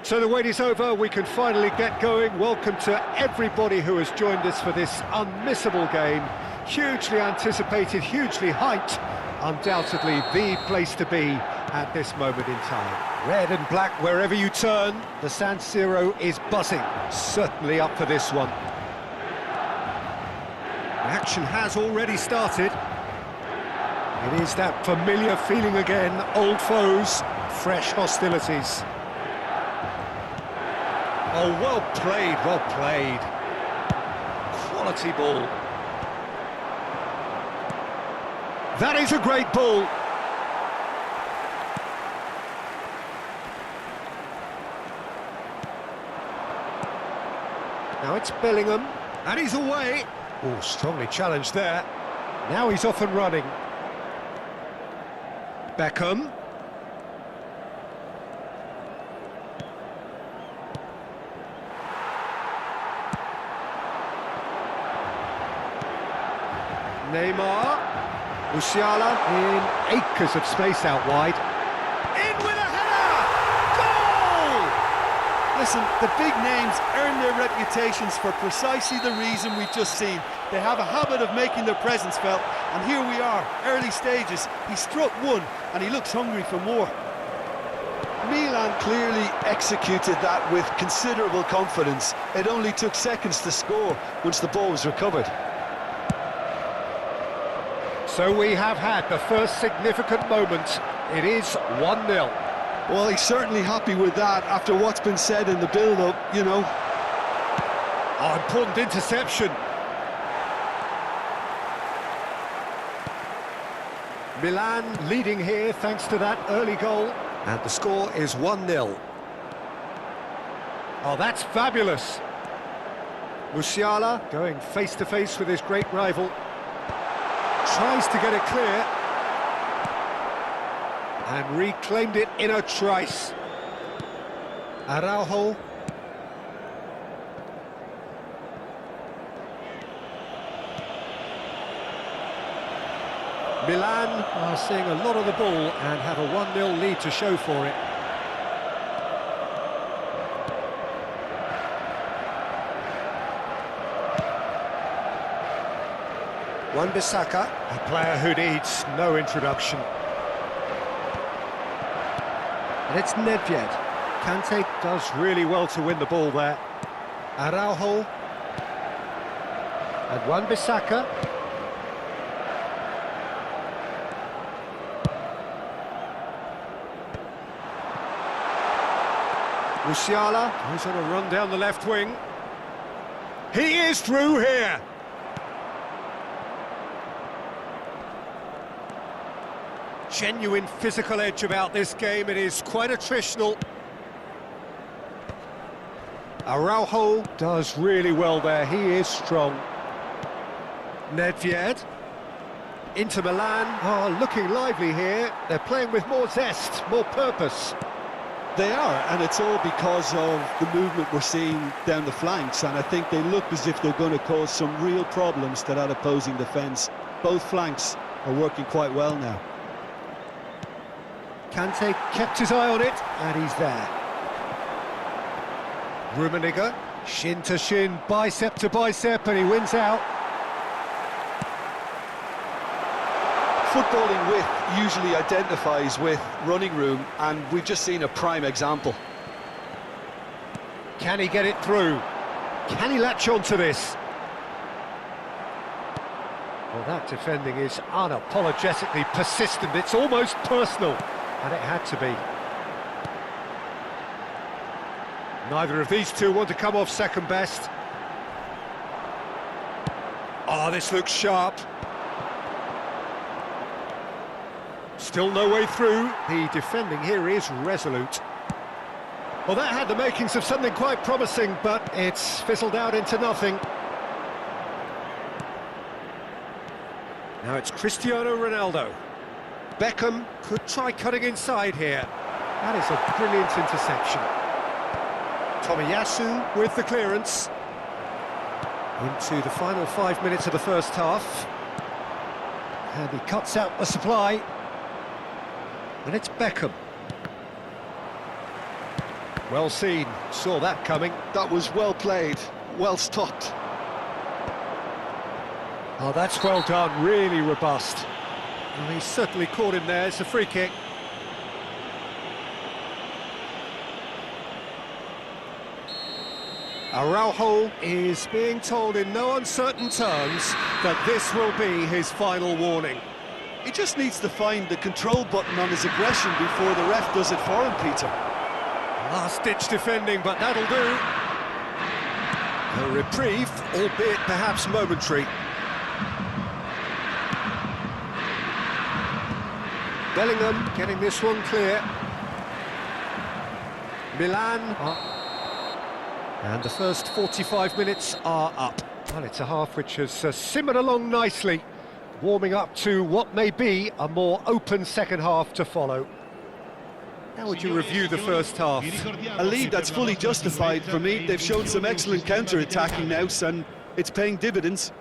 So the wait is over, we can finally get going. Welcome to everybody who has joined us for this unmissable game. Hugely anticipated, hugely hyped, undoubtedly the place to be at this moment in time. Red and black wherever you turn, the San Siro is buzzing, certainly up for this one. The action has already started. It is that familiar feeling again, old foes, fresh hostilities. Oh, well played, well played. Quality ball. That is a great ball. Now it's Bellingham, and he's away. Oh, strongly challenged there. Now he's off and running. Beckham. Neymar, Musiala in acres of space out wide. In with a header! Goal! Listen, the big names earn their reputations for precisely the reason we've just seen. They have a habit of making their presence felt, and here we are, early stages. He struck one, and he looks hungry for more. Milan clearly executed that with considerable confidence. It only took seconds to score once the ball was recovered. So we have had the first significant moment. It is 1-0. Well, he's certainly happy with that after what's been said in the build-up, you know. Oh, important interception. Milan leading here thanks to that early goal. And the score is 1-0. Oh, that's fabulous. Musiala going face-to-face with his great rival. Tries to get it clear. And reclaimed it in a trice. Araujo. Milan are seeing a lot of the ball and have a 1-0 lead to show for it. Wan-Bissaka, a player who needs no introduction. And it's Nedved. Kante does really well to win the ball there. Araujo. And Wan-Bissaka. Musiala goes on a run down the left wing. He is through here. Genuine physical edge about this game. It is quite attritional. Araujo does really well there. He is strong. Nedved. Inter Milan are looking lively here. They're playing with more zest, more purpose. They are, and it's all because of the movement we're seeing down the flanks, and I think they look as if they're going to cause some real problems to that opposing defence. Both flanks are working quite well now. Kante kept his eye on it, and he's there. Rummenigge, shin to shin, bicep to bicep, and he wins out. Footballing width usually identifies with running room, and we've just seen a prime example. Can he get it through? Can he latch on to this? Well, that defending is unapologetically persistent. It's almost personal, and it had to be. Neither of these two want to come off second best. Oh, this looks sharp. Still no way through. The defending here is resolute. Well, that had the makings of something quite promising, but it's fizzled out into nothing. Now it's Cristiano Ronaldo. Beckham could try cutting inside here. That is a brilliant interception. Tomiyasu with the clearance. Into the final 5 minutes of the first half. And he cuts out the supply. And it's Beckham. Well seen, saw that coming. That was well played, well stopped. Oh, that's well done, really robust. Well, he's certainly caught him there, it's a free kick. Araujo is being told in no uncertain terms that this will be his final warning. He just needs to find the control button on his aggression before the ref does it for him, Peter. Last-ditch defending, but that'll do. A reprieve, albeit perhaps momentary. Bellingham getting this one clear. Milan. And the first 45 minutes are up. Well, it's a half which has simmered along nicely, warming up to what may be a more open second half to follow. How would you review the first half? A lead that's fully justified for me. They've shown some excellent counter-attacking now, and it's paying dividends.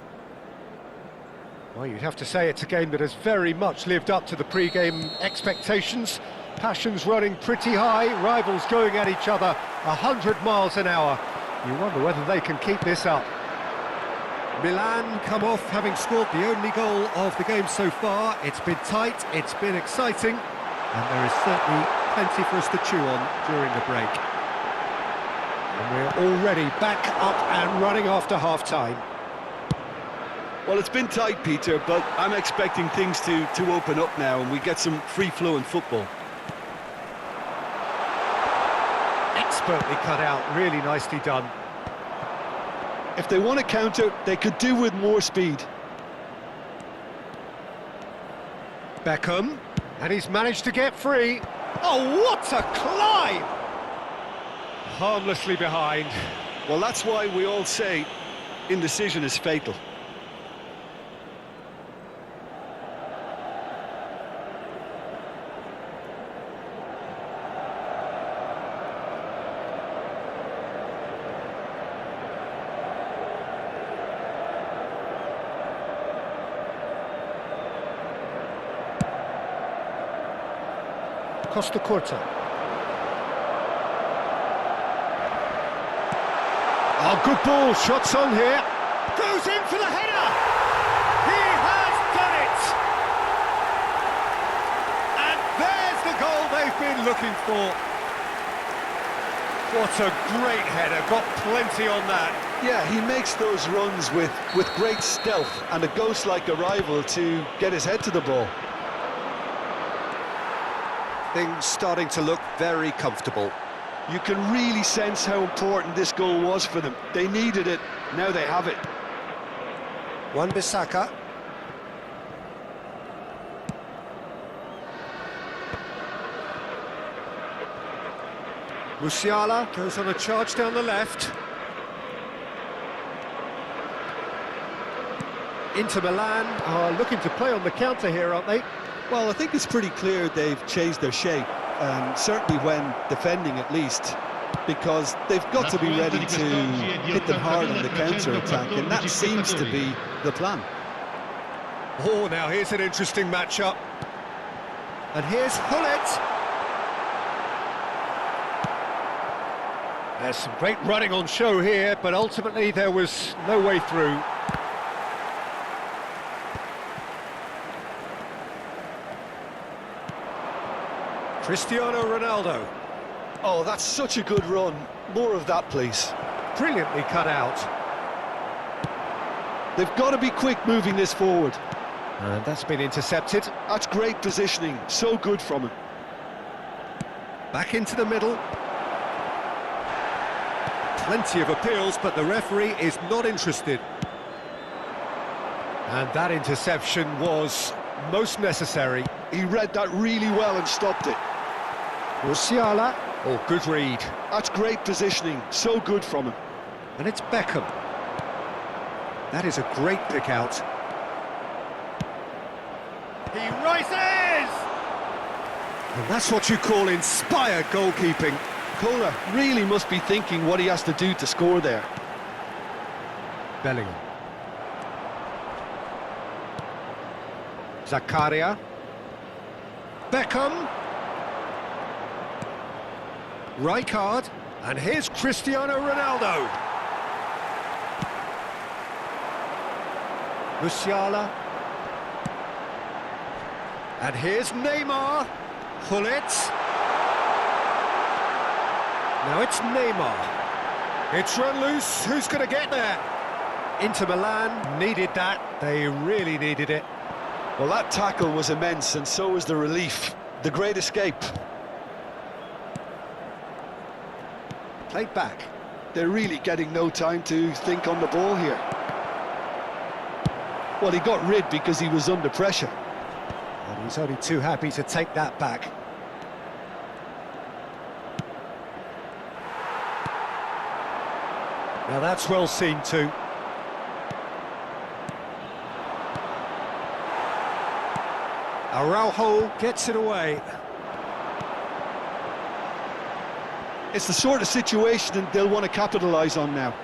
Well, you'd have to say it's a game that has very much lived up to the pre-game expectations. Passions running pretty high, rivals going at each other 100 miles an hour. You wonder whether they can keep this up. Milan come off having scored the only goal of the game so far. It's been tight, it's been exciting, and there is certainly plenty for us to chew on during the break. And we're already back up and running after half-time. Well, it's been tight, Peter, but I'm expecting things to open up now and we get some free-flowing football. Expertly cut out, really nicely done. If they want to counter, they could do with more speed. Beckham, and he's managed to get free. Oh, what a climb! Harmlessly behind. Well, that's why we all say indecision is fatal. Costa Curta. Oh, good ball, shots on here. Goes in for the header! He has done it! And there's the goal they've been looking for. What a great header, got plenty on that. Yeah, he makes those runs with great stealth and a ghost-like arrival to get his head to the ball. Things starting to look very comfortable. You can really sense how important this goal was for them. They needed it, now they have it. Wan-Bissaka. Musiala goes on a charge down the left. Inter Milan are looking to play on the counter here, aren't they? Well, I think it's pretty clear they've changed their shape, certainly when defending at least, because they've got to be ready to hit them hard on the counter-attack, and that seems to be the plan. Oh, now here's an interesting matchup. And here's Hullet. There's some great running on show here, but ultimately there was no way through. Cristiano Ronaldo. Oh, that's such a good run. More of that, please. Brilliantly cut out. They've got to be quick moving this forward. And that's been intercepted. That's great positioning. So good from him. Back into the middle. Plenty of appeals, but the referee is not interested. And that interception was most necessary. He read that really well and stopped it. Musiala. Oh, good read. That's great positioning. So good from him. And it's Beckham. That is a great pick out. He rises! And that's what you call inspired goalkeeping. Kohler really must be thinking what he has to do to score there. Bellingham. Zakaria. Beckham. Rijkaard, and here's Cristiano Ronaldo. Musiala. And here's Neymar. Gullit. Now it's Neymar. It's run loose. Who's going to get there? Inter Milan needed that. They really needed it. Well, that tackle was immense, and so was the relief. The great escape. Played back. They're really getting no time to think on the ball here. Well, he got rid because he was under pressure. And he's only too happy to take that back. Now that's well seen too. Araujo gets it away. It's the sort of situation they'll want to capitalise on now.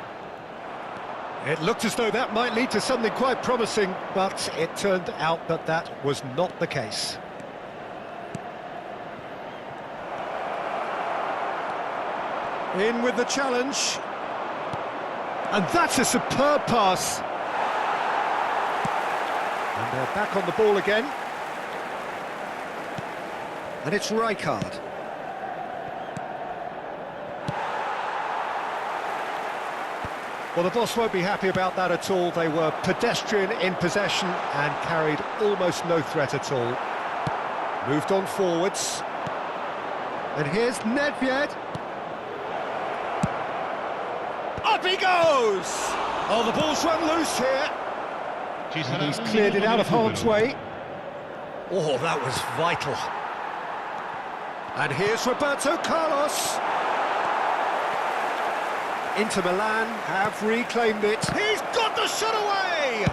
It looked as though that might lead to something quite promising, but it turned out that that was not the case. In with the challenge. And that's a superb pass. And they're back on the ball again. And it's Rijkaard. Well, the boss won't be happy about that at all. They were pedestrian in possession and carried almost no threat at all. Moved on forwards. And here's Nedved. Up he goes! Oh, the ball's run loose here. And he's cleared it out of harm's way. Oh, that was vital. And here's Roberto Carlos. Inter Milan have reclaimed it. He's got the shot away!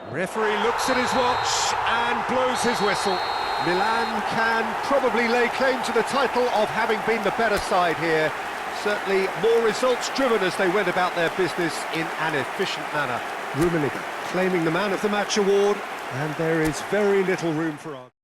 Referee looks at his watch and blows his whistle. Milan can probably lay claim to the title of having been the better side here. Certainly more results driven as they went about their business in an efficient manner. Rummenigge claiming the Man of the Match award, and there is very little room for argument.